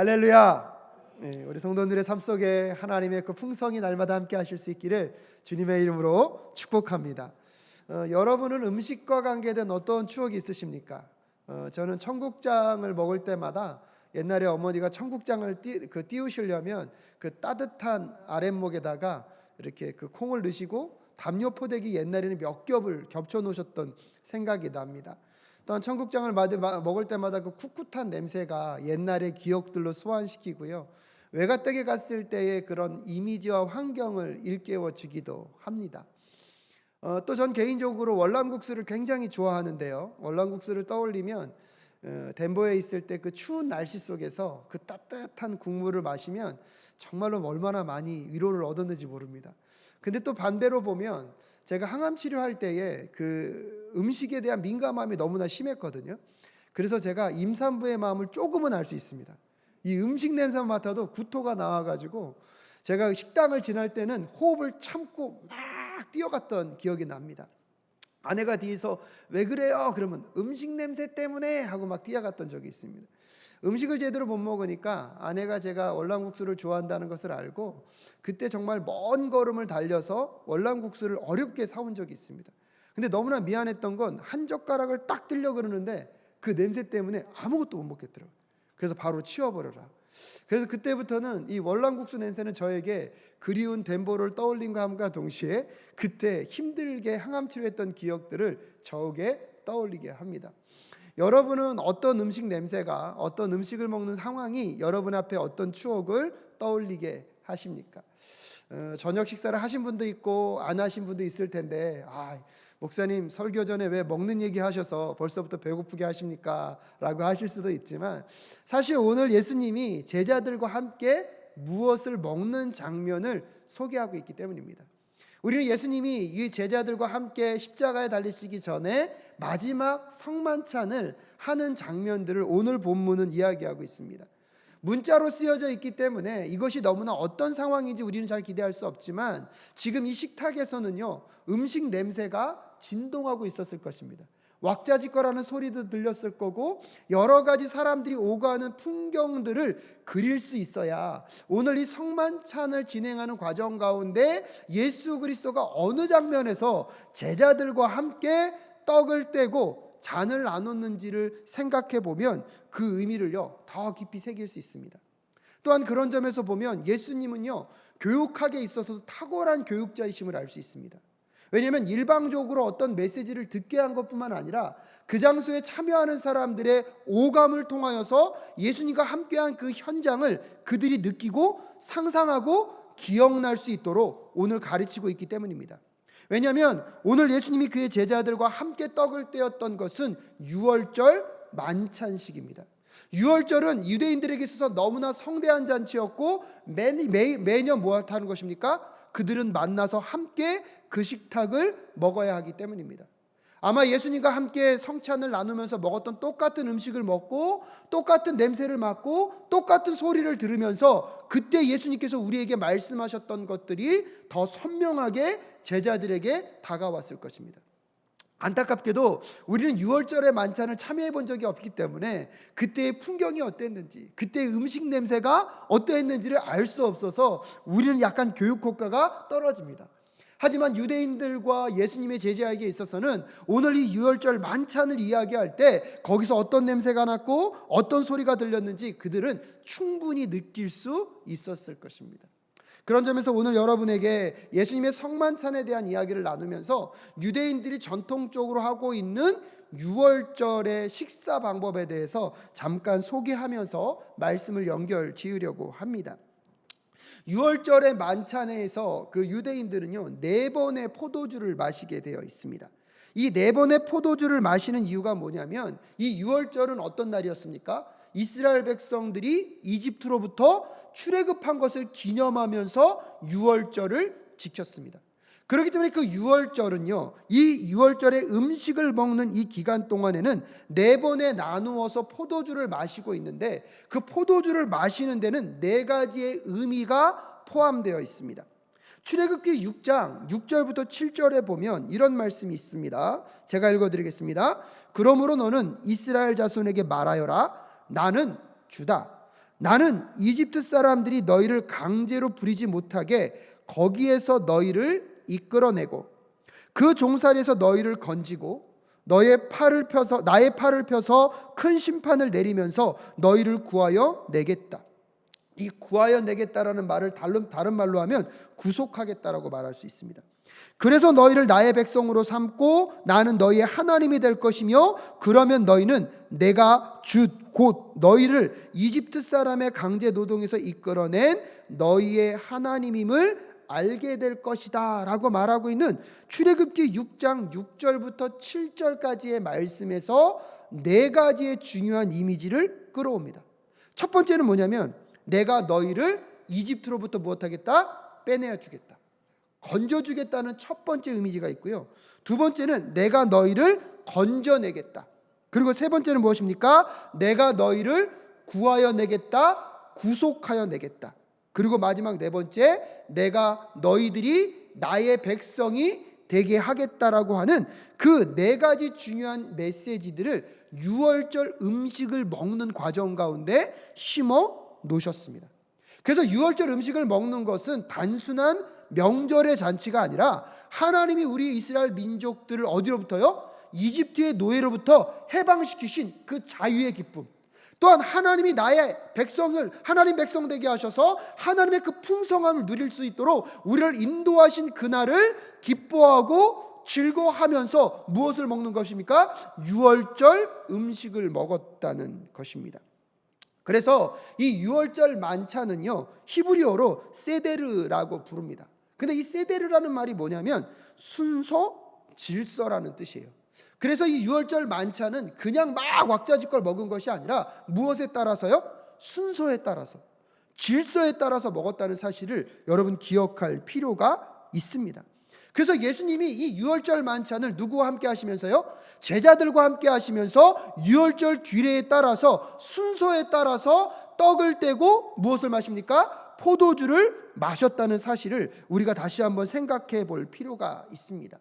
할렐루야. 우리 성도들의 삶 속에 하나님의 그 풍성이 날마다 함께 하실 수 있기를 주님의 이름으로 축복합니다. 여러분은 음식과 관계된 어떤 추억이 있으십니까? 저는 청국장을 먹을 때마다 옛날에 어머니가 청국장을 띄우시려면 그 따뜻한 아랫목에다가 이렇게 그 콩을 넣으시고 담요 포대기 옛날에는 몇 겹을 겹쳐 놓으셨던 생각이 납니다. 또한 청국장을 먹을 때마다 그 꿋꿋한 냄새가 옛날의 기억들로 소환시키고요, 외가댁에 갔을 때의 그런 이미지와 환경을 일깨워 주기도 합니다. 또 전 개인적으로 월남국수를 굉장히 좋아하는데요, 월남국수를 떠올리면 덴버에 있을 때 그 추운 날씨 속에서 그 따뜻한 국물을 마시면 정말로 얼마나 많이 위로를 얻었는지 모릅니다. 근데 또 반대로 보면 제가 항암 치료할 때에 그 음식에 대한 민감함이 너무나 심했거든요. 그래서 제가 임산부의 마음을 조금은 알 수 있습니다. 이 음식 냄새만 맡아도 구토가 나와가지고 제가 식당을 지날 때는 호흡을 참고 막 뛰어갔던 기억이 납니다. 아내가 뒤에서 왜 그래요? 그러면 음식 냄새 때문에 하고 막 뛰어갔던 적이 있습니다. 음식을 제대로 못 먹으니까 아내가 제가 월남국수를 좋아한다는 것을 알고 그때 정말 먼 걸음을 달려서 월남국수를 어렵게 사온 적이 있습니다. 근데 너무나 미안했던 건 한 젓가락을 딱 들려 그러는데 그 냄새 때문에 아무것도 못 먹겠더라고요. 그래서 바로 치워버려라. 그래서 그때부터는 이 월남국수 냄새는 저에게 그리운 덴버를 떠올린과 함과 동시에 그때 힘들게 항암 치료했던 기억들을 저에게 떠올리게 합니다. 여러분은 어떤 음식 냄새가, 어떤 음식을 먹는 상황이 여러분 앞에 어떤 추억을 떠올리게 하십니까? 저녁 식사를 하신 분도 있고 안 하신 분도 있을 텐데, 목사님 설교 전에 왜 먹는 얘기 하셔서 벌써부터 배고프게 하십니까? 라고 하실 수도 있지만, 사실 오늘 예수님이 제자들과 함께 무엇을 먹는 장면을 소개하고 있기 때문입니다. 우리는 예수님이 이 제자들과 함께 십자가에 달리시기 전에 마지막 성만찬을 하는 장면들을 오늘 본문은 이야기하고 있습니다. 문자로 쓰여져 있기 때문에 이것이 너무나 어떤 상황인지 우리는 잘 기대할 수 없지만, 지금 이 식탁에서는요, 음식 냄새가 진동하고 있었을 것입니다. 왁자지껄하는 소리도 들렸을 거고, 여러 가지 사람들이 오가는 풍경들을 그릴 수 있어야 오늘 이 성만찬을 진행하는 과정 가운데 예수 그리스도가 어느 장면에서 제자들과 함께 떡을 떼고 잔을 나눴는지를 생각해 보면 그 의미를요 더 깊이 새길 수 있습니다. 또한 그런 점에서 보면 예수님은요 교육학에 있어서도 탁월한 교육자이심을 알 수 있습니다. 왜냐하면 일방적으로 어떤 메시지를 듣게 한 것뿐만 아니라 그 장소에 참여하는 사람들의 오감을 통하여서 예수님과 함께한 그 현장을 그들이 느끼고 상상하고 기억날 수 있도록 오늘 가르치고 있기 때문입니다. 왜냐하면 오늘 예수님이 그의 제자들과 함께 떡을 떼었던 것은 유월절 만찬식입니다. 유월절은 유대인들에게 있어서 너무나 성대한 잔치였고 매년 뭐 하는 것입니까? 그들은 만나서 함께 그 식탁을 먹어야 하기 때문입니다. 아마 예수님과 함께 성찬을 나누면서 먹었던 똑같은 음식을 먹고 똑같은 냄새를 맡고 똑같은 소리를 들으면서 그때 예수님께서 우리에게 말씀하셨던 것들이 더 선명하게 제자들에게 다가왔을 것입니다. 안타깝게도 우리는 유월절의 만찬을 참여해 본 적이 없기 때문에 그때의 풍경이 어땠는지, 그때의 음식 냄새가 어떠했는지를 알 수 없어서 우리는 약간 교육 효과가 떨어집니다. 하지만 유대인들과 예수님의 제자에게 있어서는 오늘 이 유월절 만찬을 이야기할 때 거기서 어떤 냄새가 났고 어떤 소리가 들렸는지 그들은 충분히 느낄 수 있었을 것입니다. 그런 점에서 오늘 여러분에게 예수님의 성만찬에 대한 이야기를 나누면서 유대인들이 전통적으로 하고 있는 유월절의 식사 방법에 대해서 잠깐 소개하면서 말씀을 연결 지으려고 합니다. 유월절의 만찬에서 그 유대인들은요 4번의 포도주를 마시게 되어 있습니다. 이 4번의 포도주를 마시는 이유가 뭐냐면, 이 유월절은 어떤 날이었습니까? 이스라엘 백성들이 이집트로부터 출애굽한 것을 기념하면서 유월절을 지켰습니다. 그렇기 때문에 그 유월절은요, 이 유월절에 음식을 먹는 이 기간 동안에는 4번에 나누어서 포도주를 마시고 있는데, 그 포도주를 마시는 데는 4가지의 의미가 포함되어 있습니다. 출애굽기 6장 6절부터 7절에 보면 이런 말씀이 있습니다. 제가 읽어드리겠습니다. 그러므로 너는 이스라엘 자손에게 말하여라. 나는 주다. 나는 이집트 사람들이 너희를 강제로 부리지 못하게 거기에서 너희를 이끌어내고 그 종살이에서 너희를 건지고 나의 팔을 펴서 큰 심판을 내리면서 너희를 구하여 내겠다. 이 구하여 내겠다라는 말을 다른 말로 하면 구속하겠다라고 말할 수 있습니다. 그래서 너희를 나의 백성으로 삼고 나는 너희의 하나님이 될 것이며 그러면 너희는 내가 곧 너희를 이집트 사람의 강제 노동에서 이끌어낸 너희의 하나님임을 알게 될 것이다 라고 말하고 있는 출애굽기 6장 6절부터 7절까지의 말씀에서 네 가지의 중요한 이미지를 끌어옵니다. 첫 번째는 뭐냐면 내가 너희를 이집트로부터 무엇하겠다? 빼내어 주겠다. 건져주겠다는 첫 번째 이미지가 있고요. 두 번째는 내가 너희를 건져내겠다. 그리고 세 번째는 무엇입니까? 내가 너희를 구하여 내겠다, 구속하여 내겠다. 그리고 마지막 네 번째, 내가 너희들이 나의 백성이 되게 하겠다라고 하는 그 네 가지 중요한 메시지들을 유월절 음식을 먹는 과정 가운데 심어 놓으셨습니다. 그래서 유월절 음식을 먹는 것은 단순한 명절의 잔치가 아니라 하나님이 우리 이스라엘 민족들을 어디로부터요? 이집트의 노예로부터 해방시키신 그 자유의 기쁨, 또한 하나님이 나의 백성을 하나님 백성 되게 하셔서 하나님의 그 풍성함을 누릴 수 있도록 우리를 인도하신 그날을 기뻐하고 즐거워하면서 무엇을 먹는 것입니까? 유월절 음식을 먹었다는 것입니다. 그래서 이 유월절 만찬은요, 히브리어로 세데르라고 부릅니다. 근데 이 세데르라는 말이 뭐냐면 순서, 질서라는 뜻이에요. 그래서 이 유월절 만찬은 그냥 막 왁자지껄 먹은 것이 아니라 무엇에 따라서요? 순서에 따라서, 질서에 따라서 먹었다는 사실을 여러분 기억할 필요가 있습니다. 그래서 예수님이 이 유월절 만찬을 누구와 함께 하시면서요? 제자들과 함께 하시면서 유월절 규례에 따라서, 순서에 따라서 떡을 떼고 무엇을 마십니까? 포도주를 마셨다는 사실을 우리가 다시 한번 생각해 볼 필요가 있습니다.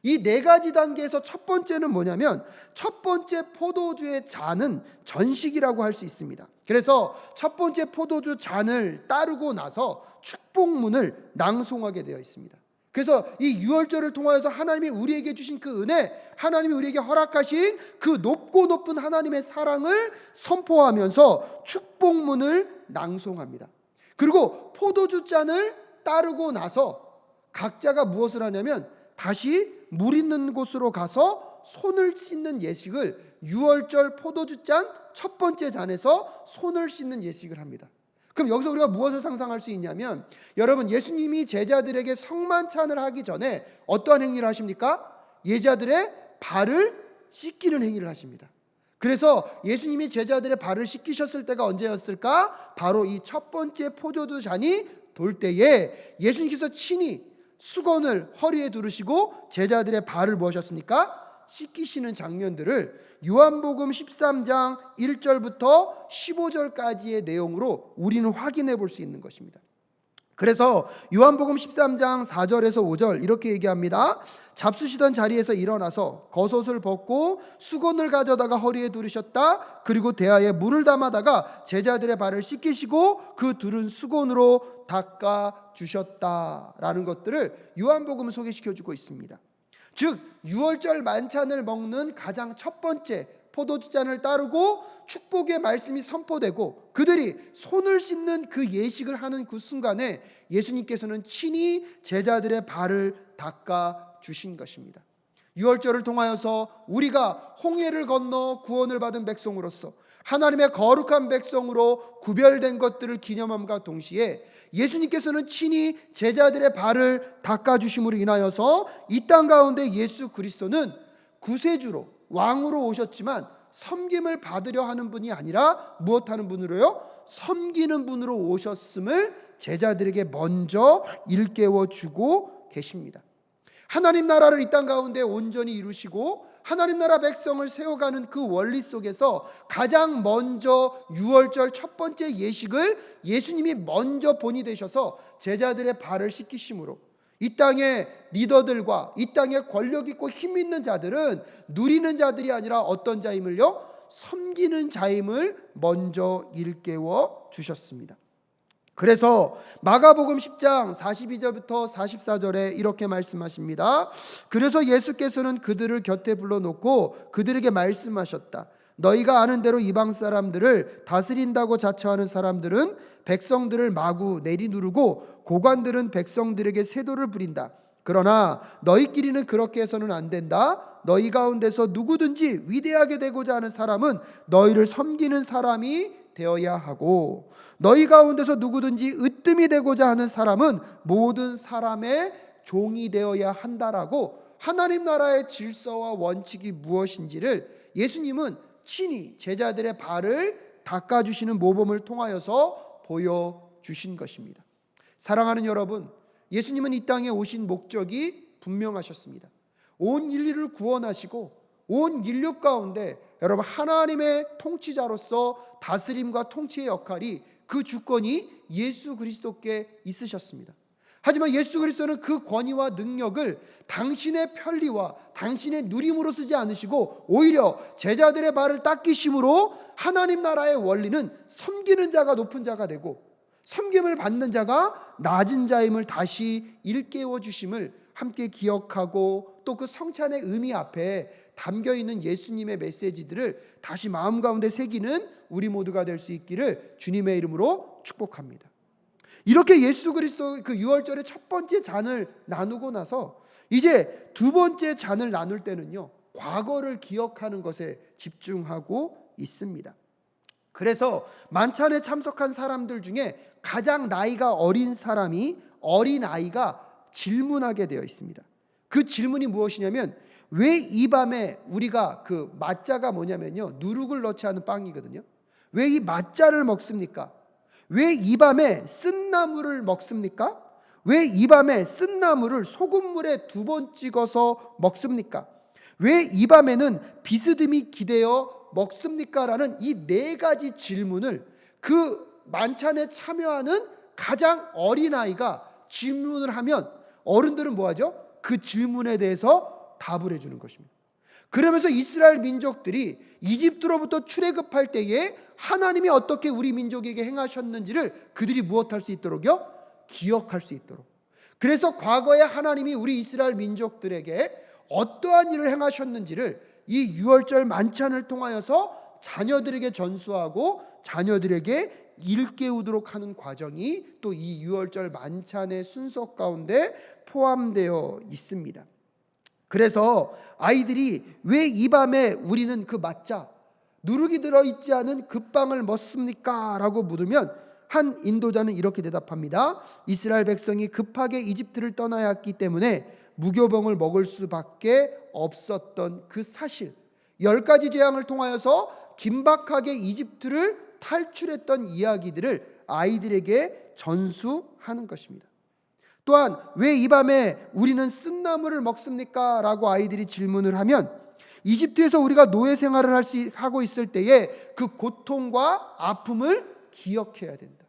이 네 가지 단계에서 첫 번째는 뭐냐면, 첫 번째 포도주의 잔은 전식이라고 할 수 있습니다. 그래서 첫 번째 포도주 잔을 따르고 나서 축복문을 낭송하게 되어 있습니다. 그래서 이 유월절을 통하여서 하나님이 우리에게 주신 그 은혜, 하나님이 우리에게 허락하신 그 높고 높은 하나님의 사랑을 선포하면서 축복문을 낭송합니다. 그리고 포도주 잔을 따르고 나서 각자가 무엇을 하냐면 다시 물 있는 곳으로 가서 손을 씻는 예식을, 유월절 포도주 잔 첫 번째 잔에서 손을 씻는 예식을 합니다. 그럼 여기서 우리가 무엇을 상상할 수 있냐면, 여러분, 예수님이 제자들에게 성만찬을 하기 전에 어떠한 행위를 하십니까? 제자들의 발을 씻기는 행위를 하십니다. 그래서 예수님이 제자들의 발을 씻기셨을 때가 언제였을까? 바로 이 첫 번째 포도주 잔이 돌 때에 예수님께서 친히 수건을 허리에 두르시고 제자들의 발을 무엇하셨습니까? 씻기시는 장면들을 요한복음 13장 1절부터 15절까지의 내용으로 우리는 확인해 볼 수 있는 것입니다. 그래서 요한복음 13장 4절에서 5절 이렇게 얘기합니다. 잡수시던 자리에서 일어나서 겉옷을 벗고 수건을 가져다가 허리에 두르셨다. 그리고 대야에 물을 담아다가 제자들의 발을 씻기시고 그 두른 수건으로 닦아 주셨다라는 것들을 요한복음은 소개시켜주고 있습니다. 즉 유월절 만찬을 먹는 가장 첫 번째 포도주잔을 따르고 축복의 말씀이 선포되고 그들이 손을 씻는 그 예식을 하는 그 순간에 예수님께서는 친히 제자들의 발을 닦아 주신 것입니다. 유월절을 통하여서 우리가 홍해를 건너 구원을 받은 백성으로서 하나님의 거룩한 백성으로 구별된 것들을 기념함과 동시에 예수님께서는 친히 제자들의 발을 닦아주심으로 인하여서 이 땅 가운데 예수 그리스도는 구세주로, 왕으로 오셨지만 섬김을 받으려 하는 분이 아니라 무엇하는 분으로요? 섬기는 분으로 오셨음을 제자들에게 먼저 일깨워 주고 계십니다. 하나님 나라를 이 땅 가운데 온전히 이루시고 하나님 나라 백성을 세워가는 그 원리 속에서 가장 먼저 유월절 첫 번째 예식을 예수님이 먼저 본이 되셔서 제자들의 발을 씻기심으로 이 땅의 리더들과 이 땅의 권력 있고 힘 있는 자들은 누리는 자들이 아니라 어떤 자임을요? 섬기는 자임을 먼저 일깨워 주셨습니다. 그래서 마가복음 10장 42절부터 44절에 이렇게 말씀하십니다. 그래서 예수께서는 그들을 곁에 불러놓고 그들에게 말씀하셨다. 너희가 아는 대로 이방 사람들을 다스린다고 자처하는 사람들은 백성들을 마구 내리누르고 고관들은 백성들에게 세도를 부린다. 그러나 너희끼리는 그렇게 해서는 안 된다. 너희 가운데서 누구든지 위대하게 되고자 하는 사람은 너희를 섬기는 사람이 되어야 하고, 너희 가운데서 누구든지 으뜸이 되고자 하는 사람은 모든 사람의 종이 되어야 한다라고 하나님 나라의 질서와 원칙이 무엇인지를 예수님은 친히 제자들의 발을 닦아주시는 모범을 통하여서 보여주신 것입니다. 사랑하는 여러분, 예수님은 이 땅에 오신 목적이 분명하셨습니다. 온 인류를 구원하시고 온 인류 가운데 여러분 하나님의 통치자로서 다스림과 통치의 역할이, 그 주권이 예수 그리스도께 있으셨습니다. 하지만 예수 그리스도는 그 권위와 능력을 당신의 편리와 당신의 누림으로 쓰지 않으시고 오히려 제자들의 발을 닦이심으로 하나님 나라의 원리는 섬기는 자가 높은 자가 되고 섬김을 받는 자가 낮은 자임을 다시 일깨워 주심을 함께 기억하고, 또 그 성찬의 의미 앞에 담겨있는 예수님의 메시지들을 다시 마음 가운데 새기는 우리 모두가 될 수 있기를 주님의 이름으로 축복합니다. 이렇게 예수 그리스도 그 유월절의 첫 번째 잔을 나누고 나서 이제 두 번째 잔을 나눌 때는요, 과거를 기억하는 것에 집중하고 있습니다. 그래서 만찬에 참석한 사람들 중에 가장 나이가 어린 사람이, 어린 아이가 질문하게 되어 있습니다. 그 질문이 무엇이냐면, 왜 이 밤에 우리가, 그 맛자가 뭐냐면요, 누룩을 넣지 않은 빵이거든요. 왜 이 맛자를 먹습니까? 왜 이 밤에 쓴나물을 먹습니까? 왜 이 밤에 쓴나물을 소금물에 2번 찍어서 먹습니까? 왜 이 밤에는 비스듬히 기대어 먹습니까? 라는 이 4가지 질문을 그 만찬에 참여하는 가장 어린아이가 질문을 하면 어른들은 뭐하죠? 그 질문에 대해서 답을 해주는 것입니다. 그러면서 이스라엘 민족들이 이집트로부터 출애굽할 때에 하나님이 어떻게 우리 민족에게 행하셨는지를 그들이 무엇할 수 있도록요? 기억할 수 있도록. 그래서 과거에 하나님이 우리 이스라엘 민족들에게 어떠한 일을 행하셨는지를 이 유월절 만찬을 통하여서 자녀들에게 전수하고 자녀들에게 일깨우도록 하는 과정이 또 이 유월절 만찬의 순서 가운데 포함되어 있습니다. 그래서 아이들이 왜 이 밤에 우리는 그 맛자, 누룩이 들어있지 않은 그 빵을 먹습니까? 라고 물으면 한 인도자는 이렇게 대답합니다. 이스라엘 백성이 급하게 이집트를 떠나야 했기 때문에 무교병을 먹을 수밖에 없었던 그 사실, 10가지 재앙을 통하여서 긴박하게 이집트를 탈출했던 이야기들을 아이들에게 전수하는 것입니다. 또한 왜 이 밤에 우리는 쓴나물을 먹습니까? 라고 아이들이 질문을 하면 이집트에서 우리가 노예 생활을 하고 있을 때에 그 고통과 아픔을 기억해야 된다.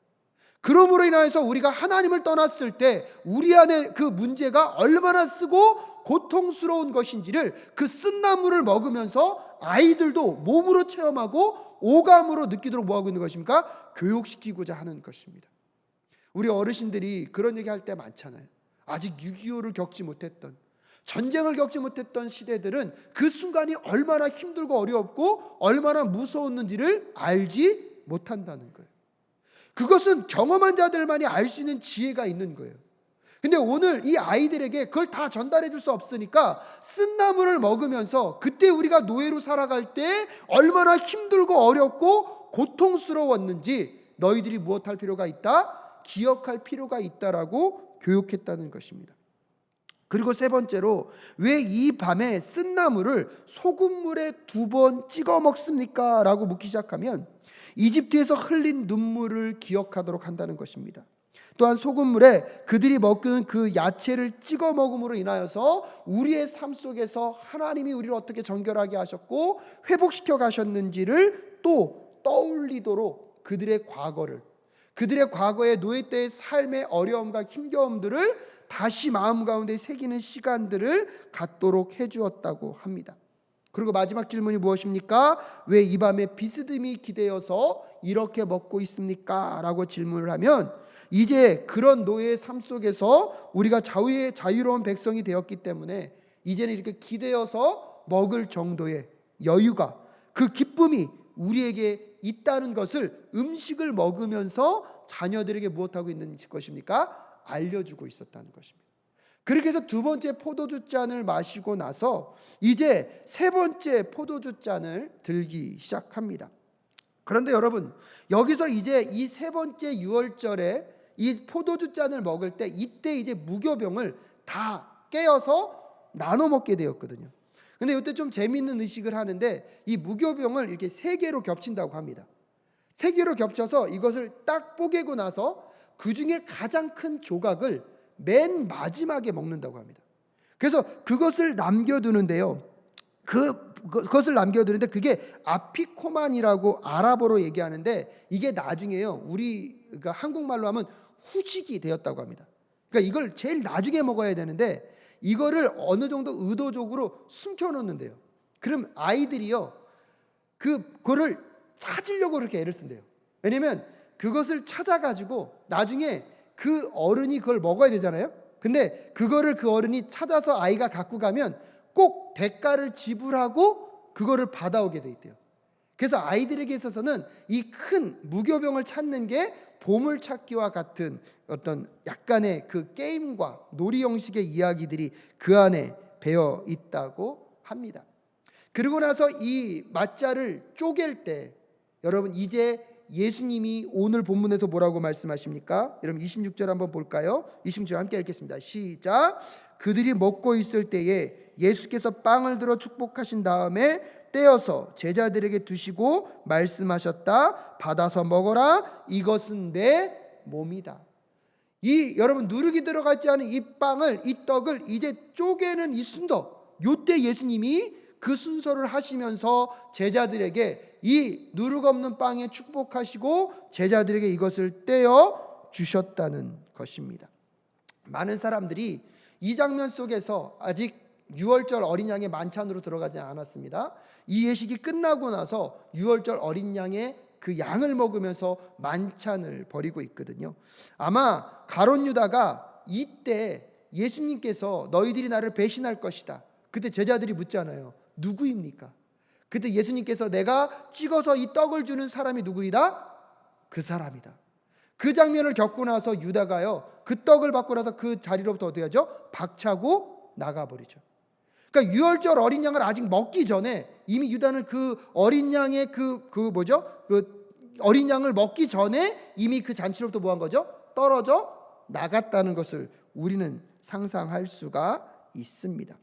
그러므로 인하여서 우리가 하나님을 떠났을 때 우리 안에 그 문제가 얼마나 쓰고 고통스러운 것인지를 그 쓴나물을 먹으면서 아이들도 몸으로 체험하고 오감으로 느끼도록 뭐하고 있는 것입니까? 교육시키고자 하는 것입니다. 우리 어르신들이 그런 얘기 할 때 많잖아요. 아직 6.25를 겪지 못했던, 전쟁을 겪지 못했던 시대들은 그 순간이 얼마나 힘들고 어렵고 얼마나 무서웠는지를 알지 못한다는 거예요. 그것은 경험한 자들만이 알 수 있는 지혜가 있는 거예요. 근데 오늘 이 아이들에게 그걸 다 전달해 줄 수 없으니까 쓴나물을 먹으면서 그때 우리가 노예로 살아갈 때 얼마나 힘들고 어렵고 고통스러웠는지 너희들이 무엇할 필요가 있다? 기억할 필요가 있다라고 교육했다는 것입니다. 그리고 세 번째로 왜 이 밤에 쓴나물을 소금물에 2번 찍어 먹습니까? 라고 묻기 시작하면 이집트에서 흘린 눈물을 기억하도록 한다는 것입니다. 또한 소금물에 그들이 먹는 그 야채를 찍어 먹음으로 인하여서 우리의 삶 속에서 하나님이 우리를 어떻게 정결하게 하셨고 회복시켜 가셨는지를 또 떠올리도록 그들의 과거를, 그들의 과거의 노예 때의 삶의 어려움과 힘겨움들을 다시 마음 가운데 새기는 시간들을 갖도록 해주었다고 합니다. 그리고 마지막 질문이 무엇입니까? 왜 이 밤에 비스듬히 기대어서 이렇게 먹고 있습니까? 라고 질문을 하면 이제 그런 노예의 삶 속에서 우리가 자유로운 백성이 되었기 때문에 이제는 이렇게 기대어서 먹을 정도의 여유가, 그 기쁨이 우리에게 있다는 것을 음식을 먹으면서 자녀들에게 무엇하고 있는 것입니까? 알려주고 있었다는 것입니다. 그렇게 해서 두 번째 포도주 잔을 마시고 나서 이제 세 번째 포도주 잔을 들기 시작합니다. 그런데 여러분, 여기서 이제 이 세 번째 유월절에 이 포도주 잔을 먹을 때 이때 이제 무교병을 다 깨어서 나눠 먹게 되었거든요. 근데 이때 좀 재미있는 의식을 하는데 이 무교병을 이렇게 세 개로 겹친다고 합니다. 세 개로 겹쳐서 이것을 딱 뽀개고 나서 그 중에 가장 큰 조각을 맨 마지막에 먹는다고 합니다. 그래서 그것을 남겨두는데요. 그것을 남겨두는데 그게 아피코만이라고 아랍어로 얘기하는데 이게 나중에요. 우리가 한국말로 하면 후식이 되었다고 합니다. 그러니까 이걸 제일 나중에 먹어야 되는데 이거를 어느 정도 의도적으로 숨겨놓는데요. 그럼 아이들이요, 그거를 찾으려고 그렇게 애를 쓴대요. 왜냐면 그것을 찾아가지고 나중에 그 어른이 그걸 먹어야 되잖아요. 근데 그거를 그 어른이 찾아서 아이가 갖고 가면 꼭 대가를 지불하고 그거를 받아오게 돼 있대요. 그래서 아이들에게 있어서는 이 큰 무교병을 찾는 게 보물찾기와 같은 어떤 약간의 그 게임과 놀이 형식의 이야기들이 그 안에 배어 있다고 합니다. 그리고 나서 이 맞자를 쪼갤 때 여러분 이제 예수님이 오늘 본문에서 뭐라고 말씀하십니까? 여러분 26절 한번 볼까요? 26절 함께 읽겠습니다. 시작. 그들이 먹고 있을 때에 예수께서 빵을 들어 축복하신 다음에 떼어서 제자들에게 두시고 말씀하셨다. 받아서 먹어라. 이것은 내 몸이다. 이 여러분 누룩이 들어가지 않은 이 빵을, 이 떡을 이제 쪼개는 이 순서, 요때 예수님이 그 순서를 하시면서 제자들에게 이 누룩 없는 빵에 축복하시고 제자들에게 이것을 떼어 주셨다는 것입니다. 많은 사람들이 이 장면 속에서 아직 유월절 어린 양의 만찬으로 들어가지 않았습니다. 이 예식이 끝나고 나서 유월절 어린 양의 그 양을 먹으면서 만찬을 벌이고 있거든요. 아마 가룟 유다가 이때 예수님께서 너희들이 나를 배신할 것이다. 그때 제자들이 묻잖아요. 누구입니까? 그때 예수님께서 내가 찍어서 이 떡을 주는 사람이 누구이다? 그 사람이다. 그 장면을 겪고 나서 유다가요, 그 떡을 받고 나서 그 자리로부터 어떻게 하죠? 박차고 나가버리죠. 그러니까 유월절 어린 양을 아직 먹기 전에 이미 유다는 그 어린 양의 그 어린 양을 먹기 전에 이미 그 잔치로부터 뭐 한 거죠? 떨어져 나갔다는 것을 우리는 상상할 수가 있습니다.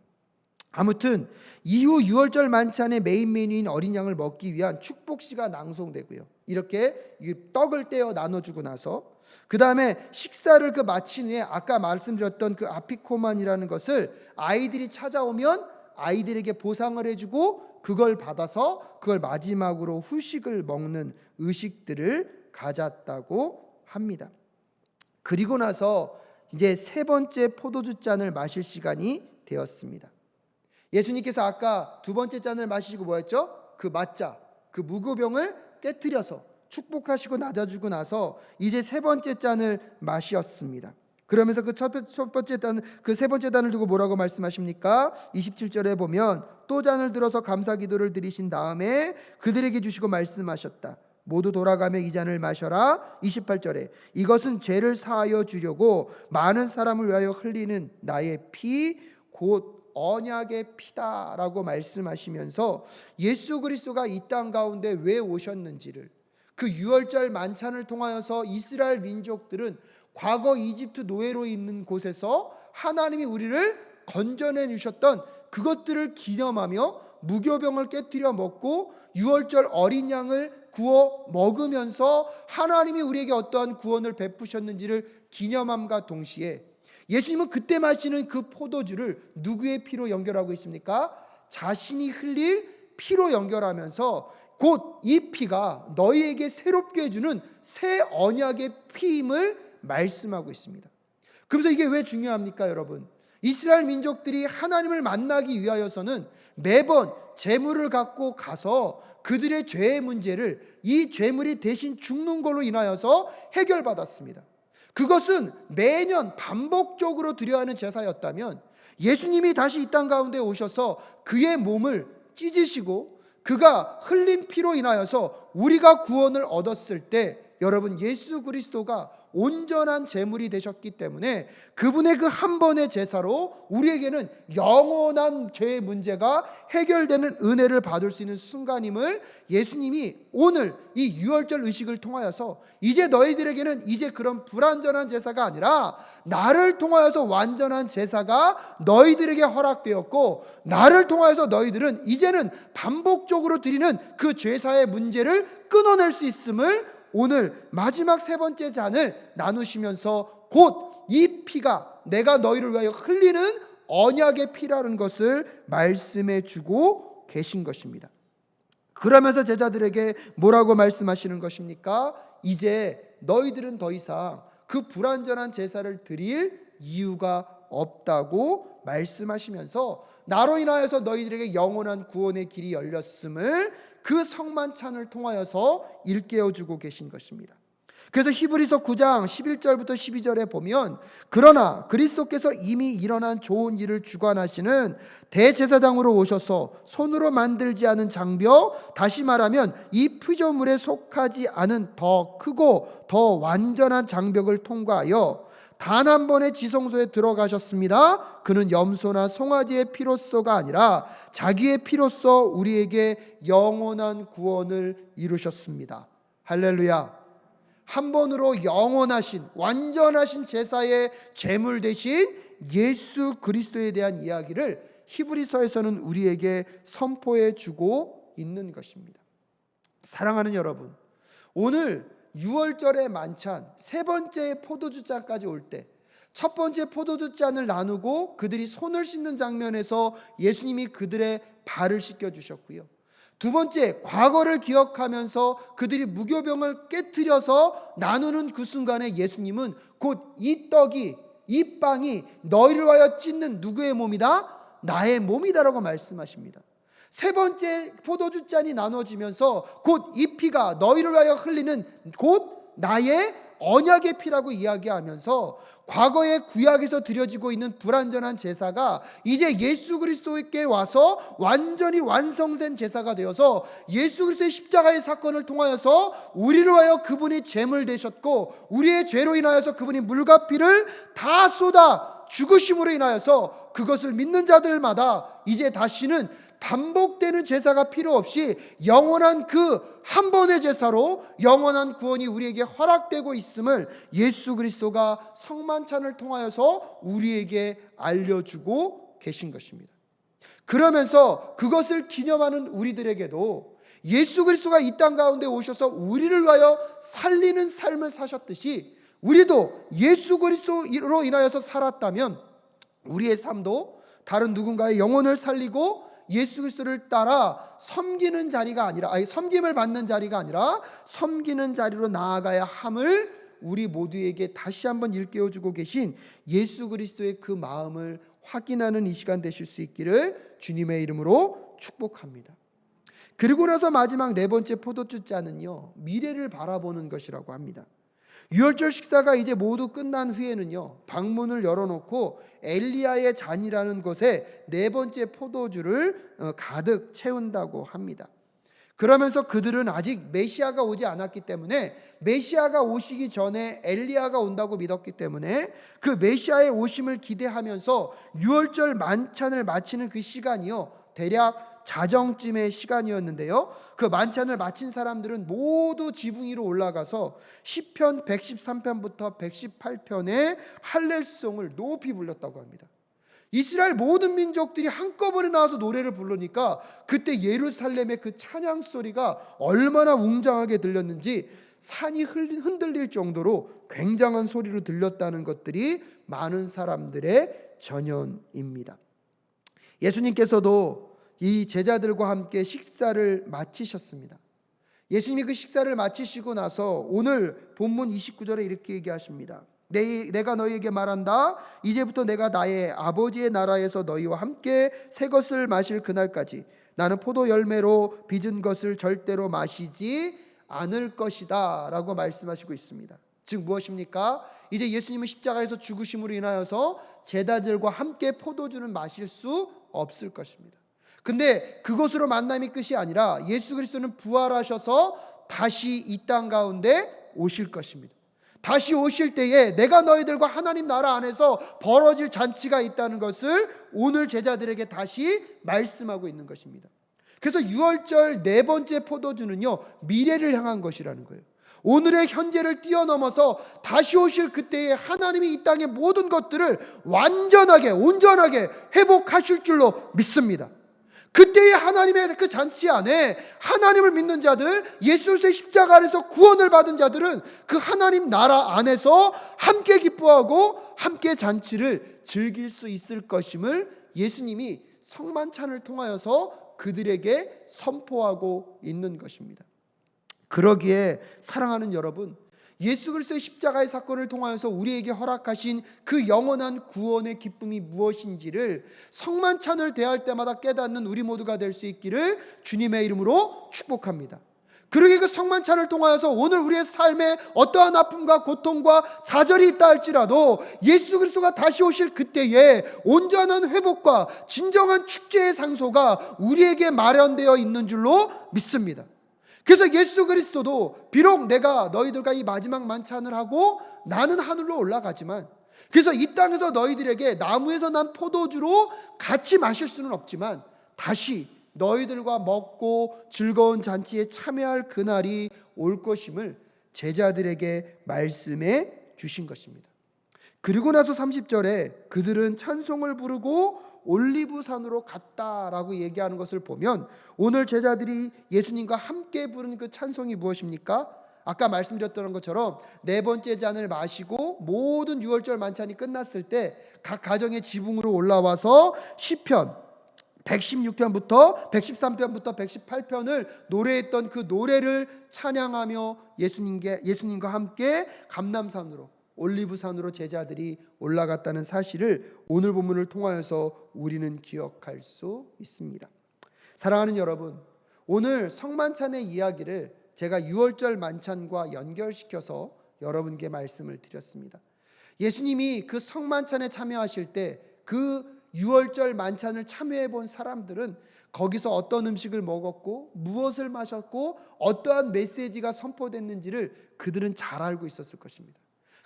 아무튼 이후 유월절 만찬의 메인 메뉴인 어린 양을 먹기 위한 축복시가 낭송되고요. 이렇게 떡을 떼어 나눠주고 나서 그 다음에 식사를 마친 후에 아까 말씀드렸던 그 아피코만이라는 것을 아이들이 찾아오면 아이들에게 보상을 해주고 그걸 받아서 그걸 마지막으로 후식을 먹는 의식들을 가졌다고 합니다. 그리고 나서 이제 세 번째 포도주 잔을 마실 시간이 되었습니다. 예수님께서 아까 두 번째 잔을 마시고 뭐였죠? 그 맞자, 그 무교병을 깨뜨려서 축복하시고 낮아주고 나서 이제 세 번째 잔을 마셨습니다. 그러면서 그 첫 번째 잔, 그 세 번째 잔을 두고 뭐라고 말씀하십니까? 27절에 보면 또 잔을 들어서 감사 기도를 드리신 다음에 그들에게 주시고 말씀하셨다. 모두 돌아가며 이 잔을 마셔라. 28절에 이것은 죄를 사하여 주려고 많은 사람을 위하여 흘리는 나의 피 곧 언약의 피다라고 말씀하시면서 예수 그리스도가 이 땅 가운데 왜 오셨는지를, 그 유월절 만찬을 통하여서 이스라엘 민족들은 과거 이집트 노예로 있는 곳에서 하나님이 우리를 건져내 주셨던 그것들을 기념하며 무교병을 깨뜨려 먹고 유월절 어린 양을 구워 먹으면서 하나님이 우리에게 어떠한 구원을 베푸셨는지를 기념함과 동시에 예수님은 그때 마시는 그 포도주를 누구의 피로 연결하고 있습니까? 자신이 흘릴 피로 연결하면서 곧 이 피가 너희에게 새롭게 해주는 새 언약의 피임을 말씀하고 있습니다. 그래서 이게 왜 중요합니까, 여러분? 이스라엘 민족들이 하나님을 만나기 위하여서는 매번 제물을 갖고 가서 그들의 죄의 문제를 이 제물이 대신 죽는 걸로 인하여서 해결받았습니다. 그것은 매년 반복적으로 드려야 하는 제사였다면, 예수님이 다시 이 땅 가운데 오셔서 그의 몸을 찢으시고 그가 흘린 피로 인하여서 우리가 구원을 얻었을 때, 여러분, 예수 그리스도가 온전한 제물이 되셨기 때문에 그분의 그 한 번의 제사로 우리에게는 영원한 죄의 문제가 해결되는 은혜를 받을 수 있는 순간임을 예수님이 오늘 이 유월절 의식을 통하여서, 이제 너희들에게는 이제 그런 불완전한 제사가 아니라 나를 통하여서 완전한 제사가 너희들에게 허락되었고, 나를 통하여서 너희들은 이제는 반복적으로 드리는 그 제사의 문제를 끊어낼 수 있음을 오늘 마지막 세 번째 잔을 나누시면서 곧 이 피가 내가 너희를 위하여 흘리는 언약의 피라는 것을 말씀해 주고 계신 것입니다. 그러면서 제자들에게 뭐라고 말씀하시는 것입니까? 이제 너희들은 더 이상 그 불완전한 제사를 드릴 이유가 없다고 말씀하시면서 나로 인하여서 너희들에게 영원한 구원의 길이 열렸음을 그 성만찬을 통하여서 일깨워주고 계신 것입니다. 그래서 히브리서 9장 11절부터 12절에 보면, 그러나 그리스도께서 이미 일어난 좋은 일을 주관하시는 대제사장으로 오셔서 손으로 만들지 않은 장벽, 다시 말하면 이 피조물에 속하지 않은 더 크고 더 완전한 장벽을 통과하여 단 한 번의 지성소에 들어가셨습니다. 그는 염소나 송아지의 피로서가 아니라 자기의 피로서 우리에게 영원한 구원을 이루셨습니다. 할렐루야. 한 번으로 영원하신 완전하신 제사의 제물 대신 예수 그리스도에 대한 이야기를 히브리서에서는 우리에게 선포해 주고 있는 것입니다. 사랑하는 여러분, 오늘 6월절의 만찬 세 번째 포도주 잔까지 올 때, 첫 번째 포도주 잔을 나누고 그들이 손을 씻는 장면에서 예수님이 그들의 발을 씻겨 주셨고요. 두 번째, 과거를 기억하면서 그들이 무교병을 깨트려서 나누는 그 순간에 예수님은 곧 이 떡이, 이 빵이 너희를 위하여 찢는 누구의 몸이다? 나의 몸이다라고 말씀하십니다. 세 번째 포도주 잔이 나눠지면서 곧 이 피가 너희를 위하여 흘리는 곧 나의 언약의 피라고 이야기하면서 과거의 구약에서 드려지고 있는 불완전한 제사가 이제 예수 그리스도께 와서 완전히 완성된 제사가 되어서 예수 그리스도의 십자가의 사건을 통하여서 우리를 위하여 그분이 제물 되셨고, 우리의 죄로 인하여서 그분이 물과 피를 다 쏟아 죽으심으로 인하여서 그것을 믿는 자들마다 이제 다시는 반복되는 제사가 필요 없이 영원한 그 한 번의 제사로 영원한 구원이 우리에게 허락되고 있음을 예수 그리스도가 성만찬을 통하여서 우리에게 알려주고 계신 것입니다. 그러면서 그것을 기념하는 우리들에게도 예수 그리스도가 이 땅 가운데 오셔서 우리를 위하여 살리는 삶을 사셨듯이, 우리도 예수 그리스도로 인하여서 살았다면 우리의 삶도 다른 누군가의 영혼을 살리고 예수 그리스도를 따라 섬기는 자리가 아니라, 섬김을 받는 자리가 아니라 섬기는 자리로 나아가야 함을 우리 모두에게 다시 한번 일깨워주고 계신 예수 그리스도의 그 마음을 확인하는 이 시간 되실 수 있기를 주님의 이름으로 축복합니다. 그리고 나서 마지막 네 번째 포도주 잔은요, 미래를 바라보는 것이라고 합니다. 유월절 식사가 이제 모두 끝난 후에는요, 방문을 열어놓고 엘리야의 잔이라는 것에 네 번째 포도주를 가득 채운다고 합니다. 그러면서 그들은 아직 메시아가 오지 않았기 때문에, 메시아가 오시기 전에 엘리야가 온다고 믿었기 때문에 그 메시아의 오심을 기대하면서 유월절 만찬을 마치는 그 시간이요, 대략 자정쯤의 시간이었는데요, 그 만찬을 마친 사람들은 모두 지붕 위로 올라가서 시편 113편부터 118편의 할렐송을 높이 불렀다고 합니다. 이스라엘 모든 민족들이 한꺼번에 나와서 노래를 부르니까 그때 예루살렘의 그 찬양 소리가 얼마나 웅장하게 들렸는지 산이 흔들릴 정도로 굉장한 소리로 들렸다는 것들이 많은 사람들의 전연입니다. 예수님께서도 이 제자들과 함께 식사를 마치셨습니다. 예수님이 그 식사를 마치시고 나서 오늘 본문 29절에 이렇게 얘기하십니다. 내가 너희에게 말한다. 이제부터 내가 나의 아버지의 나라에서 너희와 함께 새 것을 마실 그날까지 나는 포도 열매로 빚은 것을 절대로 마시지 않을 것이다 라고 말씀하시고 있습니다. 즉 무엇입니까? 이제 예수님은 십자가에서 죽으심으로 인하여서 제자들과 함께 포도주는 마실 수 없을 것입니다. 근데 그것으로 만남이 끝이 아니라 예수 그리스도는 부활하셔서 다시 이 땅 가운데 오실 것입니다. 다시 오실 때에 내가 너희들과 하나님 나라 안에서 벌어질 잔치가 있다는 것을 오늘 제자들에게 다시 말씀하고 있는 것입니다. 그래서 유월절 네 번째 포도주는요, 미래를 향한 것이라는 거예요. 오늘의 현재를 뛰어넘어서 다시 오실 그때에 하나님이 이 땅의 모든 것들을 완전하게 온전하게 회복하실 줄로 믿습니다. 그때의 하나님의 그 잔치 안에 하나님을 믿는 자들, 예수 그리스도의 십자가 안에서 구원을 받은 자들은 그 하나님 나라 안에서 함께 기뻐하고 함께 잔치를 즐길 수 있을 것임을 예수님이 성만찬을 통하여서 그들에게 선포하고 있는 것입니다. 그러기에 사랑하는 여러분, 예수 그리스도의 십자가의 사건을 통하여서 우리에게 허락하신 그 영원한 구원의 기쁨이 무엇인지를 성만찬을 대할 때마다 깨닫는 우리 모두가 될 수 있기를 주님의 이름으로 축복합니다. 그러기에 그 성만찬을 통하여서 오늘 우리의 삶에 어떠한 아픔과 고통과 좌절이 있다 할지라도 예수 그리스도가 다시 오실 그때에 온전한 회복과 진정한 축제의 장소가 우리에게 마련되어 있는 줄로 믿습니다. 그래서 예수 그리스도도 비록 내가 너희들과 이 마지막 만찬을 하고 나는 하늘로 올라가지만, 그래서 이 땅에서 너희들에게 나무에서 난 포도주로 같이 마실 수는 없지만 다시 너희들과 먹고 즐거운 잔치에 참여할 그날이 올 것임을 제자들에게 말씀해 주신 것입니다. 그리고 나서 30절에 그들은 찬송을 부르고 올리브산으로 갔다라고 얘기하는 것을 보면 오늘 제자들이 예수님과 함께 부른 그 찬송이 무엇입니까? 아까 말씀드렸던 것처럼 네 번째 잔을 마시고 모든 유월절 만찬이 끝났을 때 각 가정의 지붕으로 올라와서 시편 116편부터 113편부터 118편을 노래했던 그 노래를 찬양하며 예수님과 함께 감람산으로 올리브산으로 제자들이 올라갔다는 사실을 오늘 본문을 통하여서 우리는 기억할 수 있습니다. 사랑하는 여러분, 오늘 성만찬의 이야기를 제가 유월절 만찬과 연결시켜서 여러분께 말씀을 드렸습니다. 예수님이 그 성만찬에 참여하실 때 그 유월절 만찬을 참여해 본 사람들은 거기서 어떤 음식을 먹었고 무엇을 마셨고 어떠한 메시지가 선포됐는지를 그들은 잘 알고 있었을 것입니다.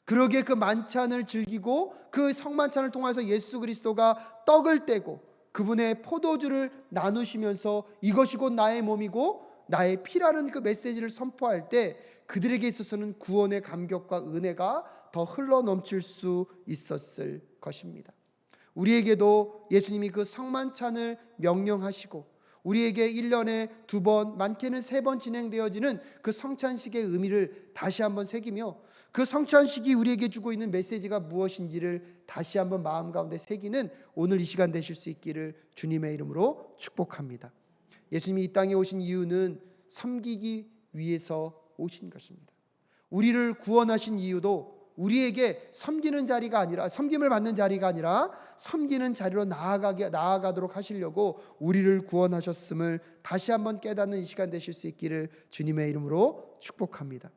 그러기에 그 만찬을 즐기고 그 성만찬을 통해서 예수 그리스도가 떡을 떼고 그분의 포도주를 나누시면서 이것이 곧 나의 몸이고 나의 피라는 그 메시지를 선포할 때 그들에게 있어서는 구원의 감격과 은혜가 더 흘러넘칠 수 있었을 것입니다. 우리에게도 예수님이 그 성만찬을 명령하시고 우리에게 1년에 2번, 많게는 3번 진행되어지는 그 성찬식의 의미를 다시 한번 새기며 그 성찬식이 우리에게 주고 있는 메시지가 무엇인지를 다시 한번 마음 가운데 새기는 오늘 이 시간 되실 수 있기를 주님의 이름으로 축복합니다. 예수님이 이 땅에 오신 이유는 섬기기 위해서 오신 것입니다. 우리를 구원하신 이유도 우리에게 섬기는 자리가 아니라 섬김을 받는 자리가 아니라 섬기는 자리로 나아가도록 하시려고 우리를 구원하셨음을 다시 한번 깨닫는 이 시간 되실 수 있기를 주님의 이름으로 축복합니다.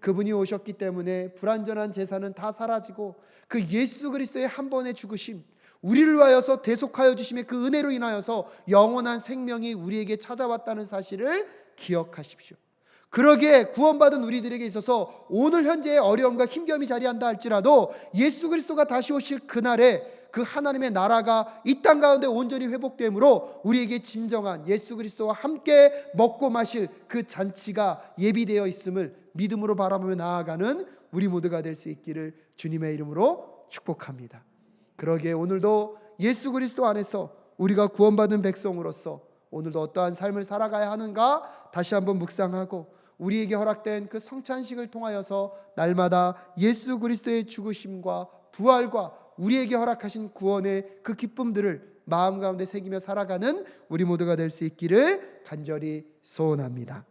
그분이 오셨기 때문에 불완전한 제사는 다 사라지고 그 예수 그리스도의 한 번의 죽으심, 우리를 위하여서 대속하여 주심의 그 은혜로 인하여서 영원한 생명이 우리에게 찾아왔다는 사실을 기억하십시오. 그러기에 구원받은 우리들에게 있어서 오늘 현재의 어려움과 힘겨움이 자리한다 할지라도 예수 그리스도가 다시 오실 그날에 그 하나님의 나라가 이 땅 가운데 온전히 회복되므로 우리에게 진정한 예수 그리스도와 함께 먹고 마실 그 잔치가 예비되어 있음을 믿음으로 바라보며 나아가는 우리 모두가 될 수 있기를 주님의 이름으로 축복합니다. 그러기에 오늘도 예수 그리스도 안에서 우리가 구원받은 백성으로서 오늘도 어떠한 삶을 살아가야 하는가 다시 한번 묵상하고 우리에게 허락된 그 성찬식을 통하여서 날마다 예수 그리스도의 죽으심과 부활과 우리에게 허락하신 구원의 그 기쁨들을 마음 가운데 새기며 살아가는 우리 모두가 될 수 있기를 간절히 소원합니다.